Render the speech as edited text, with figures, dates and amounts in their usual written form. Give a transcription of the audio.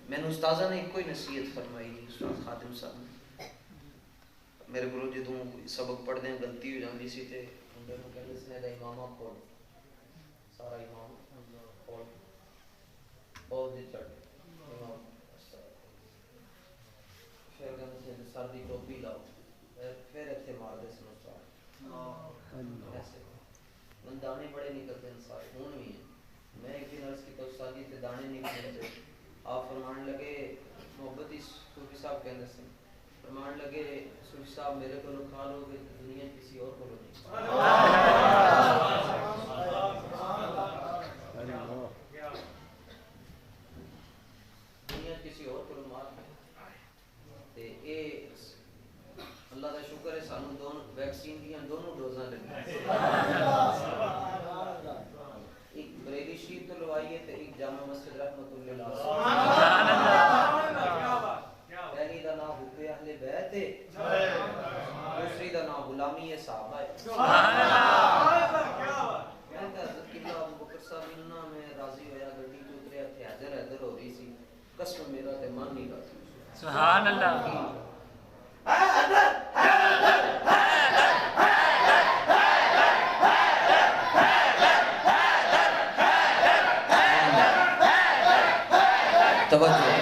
میں نے استاذہ نے کوئی نصیحت فرمائی نہیں، استاد خادم صاحب نے میرے کو جدوں سبق پڑھدے غلطی ہو جاندی سی تے انہوں نے کہندے سی دا امام کھول سارا امام کھول بہت دی چڑھ امام پھر کہندے سی سر دی ٹوپی لاؤ پھر ایتھے مار دے سن استاد ایسے دانے بڑے نکلتے ہیں سارے خون بھی ہیں. میں ایک دن عرض کی تو استادی تے دانے نکلتے تھے. آپ فرمان لگے محبتی صوفی صاحب کہنے سے فرمان لگے صوفی صاحب میرے کو کھا لو گے دنیا کسی اور کو نہیں. دنیا کسی اور کو مار تے اے اللہ کا شکر ہے سانو دونوں ویکسین دی دونوں ڈوزاں لگی. ایک بریلی شریف تو لوائی ہے تے ایک جامع مسجد رحمت اللہ پہلی دا نام حب اہل بیت ہے دوسری دا نام غلامی صحابہ ہے. میں کہ حضرت قبلہ ابو بکر صاحب انہاں میں راضی ہویا گڈی تو اتریا تھے حاضر حیدر ہو رہی سی قسم میرا تے من نہیں رہا. سبحان اللہ. توجہ